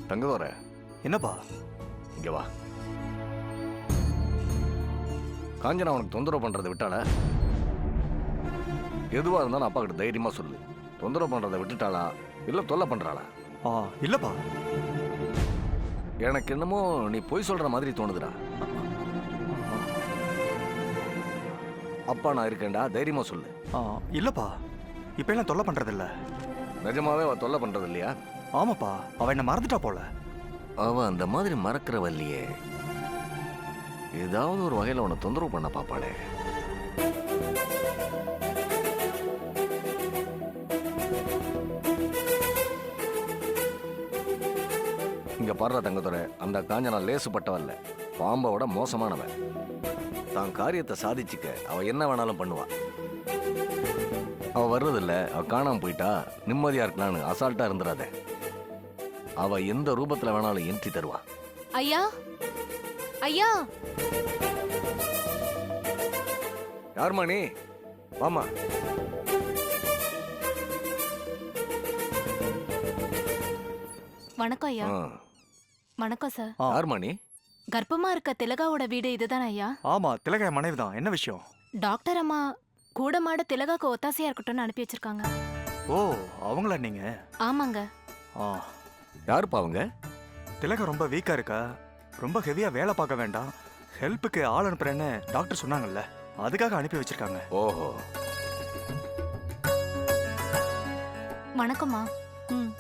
தங்கதோர என்னப்பா? இங்க வா. காஞ்சனா உனக்கு தொந்தரவு பண்றதை விட்டாளா? எதுவா இருந்தாலும் அப்பா கிட்ட தைரியமா சொல்லு. தொந்தரவு பண்றதை விட்டுட்டாளா இல்ல தொல்லை பண்றாளா? இல்லப்பா. எனக்கு என்னமோ நீ பொய் சொல்ற மாதிரி தோணுதுடா. அப்பா நான் இருக்கேன்டா, தைரியமா சொல்லு. இல்லப்பா, இப்ப எல்லாம் தொல்லை பண்றது இல்ல. நிஜமாவே அவ தொல்லை பண்றது இல்லையா? ஆமாப்பா, அவ என்ன மறந்துட்டா போல. அவ அந்த மாதிரி மறக்கிறவ இல்லையே. ஏதாவது ஒரு வகையில உன்னை தொந்தரவு பண்ண பாப்பாளே. இங்க பாடுற தங்கத்துறை, அந்த காஞ்சனா லேசுப்பட்டவல்ல, பாம்போட மோசமானவன். தான் காரியத்தை சாதிச்சுக்க அவ என்ன வேணாலும் பண்ணுவா. அவ வர்றதில்ல, அவ காணாம போயிட்டா நிம்மதியா இருக்கலான்னு அசால்ட்டா இருந்துடாத. அவ எந்த ரூபத்துல வேணாலும் என்ட்ரி தருவா. ஐயா, ஐயா. யாருமா நீ? வாமா. வணக்கம் ஐயா. வணக்கம் சார். யாருமா நீ? கர்ப்பமா இருக்க திலகாவோட வீடு இதுதான் ஐயா? ஆமா, திலகா மனைவி தான். என்ன விஷயம்? டாக்டர் அம்மா கூட மாட திலகாக்கு ஒத்தாசையா இருக்கட்டும்னு அனுப்பி வச்சிருக்காங்க. ஓ, அவங்களா நீங்க? ஆமாங்க. யாருப்பா அவங்க? திலகா ரொம்ப வீக்கா இருக்கா, ரொம்ப ஹெவியா வேலை பார்க்க வேண்டாம், ஹெல்ப்புக்கு ஆள் அனுப்புறேன்னு டாக்டர் சொன்னாங்கல்ல, அதுக்காக அனுப்பி வச்சிருக்காங்க. ஓஹோ. வணக்கம்மா.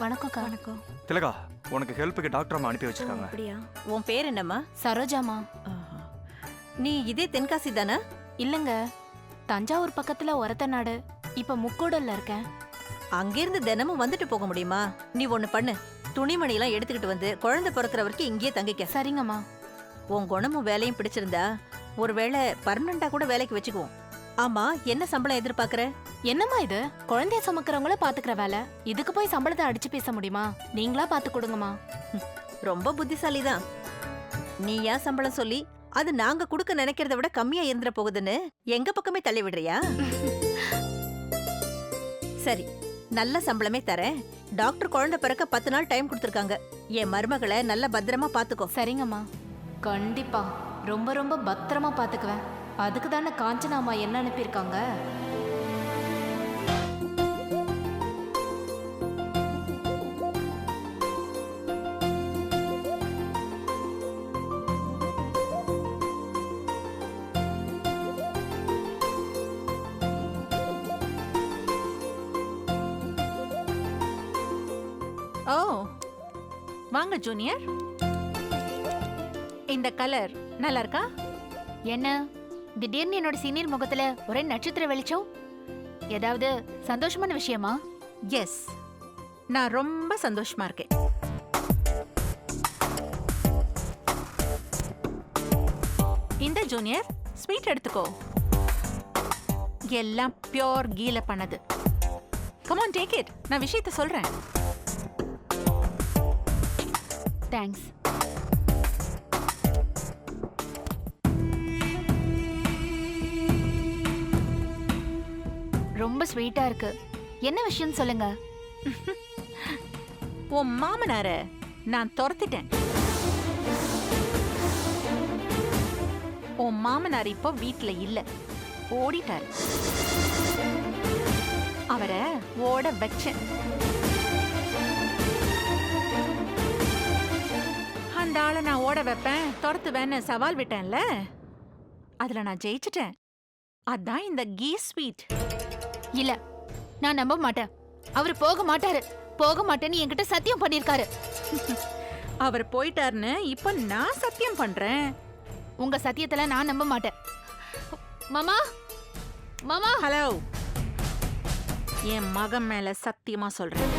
வணக்கம்க்கா. வணக்கம். திலகா, உனக்கு ஹெல்ப்புக்கு டாக்டர் அம்மா அனுப்பி வச்சிருக்காங்க. அப்படியா? உன் பேர் என்னம்மா? சரோஜாமா. நீ இதே தென்காசி தானே? இல்லங்க, தஞ்சாவூர் பக்கத்துல ஒரத்தநாடு. இப்ப முக்கோடல்ல இருக்கேன். அங்கிருந்து தினமும் வந்துட்டு போக முடியுமா? நீ ஒண்ணு பண்ணு, துணிமணி எல்லாம் எடுத்துக்கிட்டு வந்து குழந்தை பிறக்கிற வரைக்கும் இங்கேயே தங்கிக்க. சரிங்கம்மா. உன் குணமும் வேலையும் பிடிச்சிருந்தா ஒருவேளை பர்மனண்டா கூட வேலைக்கு வச்சுக்குவோம். ஆமா, என்ன சம்பளம் எதிர்பார்க்கற? என்னம்மா இது? குழந்தைய சுமக்கிறவங்கள பாத்துக்கிற வேலை, இதுக்கு போய் சம்பளத்தை அடிச்சு பேச முடியுமா? நீங்களா பாத்து கொடுங்கம்மா. ரொம்ப புத்திசாலிதான். நீ ஏன் சம்பளம் சொல்லி அது நாங்க கொடுக்க நினைக்கிறத விட கம்மியா இருந்துற போகுதுன்னு எங்க பக்கமே தள்ளி விடுறியா? சரி, நல்ல சம்பளமே தரேன். டாக்டர் குழந்தை பிறக்க 10 நாள் டைம் கொடுத்துருக்காங்க. என் மருமகளை நல்ல பத்திரமா பாத்துக்கோ. சரிங்கம்மா, கண்டிப்பா ரொம்ப ரொம்ப பத்திரமா பாத்துக்குவேன். அதுக்கு தானே காஞ்சனா அம்மா என்ன அனுப்பியிருக்காங்க. ஓ, வாங்க ஜூனியர். இந்த கலர் நல்லா இருக்கா? என்ன திடீர்னு என்னோட சீனியர் முகத்துல ஒரே நட்சத்திர வெளிச்சம்? ஏதாவது சந்தோஷமான விஷயமா? எஸ், நான் ரொம்ப சந்தோஷமா இருக்கேன். இந்த ஜூனியர் ஸ்வீட் எடுத்துக்கோ. எல்லாம் பியோர் கீல பண்ணது. Come on, take it. நான் விஷயத்தை சொல்றேன். தேங்க்ஸ். ரொம்ப ஸ்வீட்டா இருக்கு. என்ன விஷயம் சொல்லுங்க. உன் மாமனார நான் துரத்திட்டேன். உன் மாமனார் இப்போ வீட்ல இல்ல, ஓடிட்டாரு. அவரை ஓட வச்சேன். அந்த ஆளை நான் ஓட வைப்பேன், துரத்துவேன்னு சவால் விட்டேன்ல, அதுல நான் ஜெயிச்சிட்டேன். அதான் இந்த கீ ஸ்வீட். இல்ல, நான் நம்ப மாட்டேன். அவர் போக மாட்டாரு. போக மாட்டேன்னு என்கிட்ட சத்தியம் பண்ணிருக்காரு. அவர் போயிட்டாருன்னு இப்ப நான் சத்தியம் பண்றேன். உங்க சத்தியத்துல நான் நம்ப மாட்டேன். மாமா, மாமா. ஹலோ, என் மகன் மேல சத்தியமா சொல்றேன்.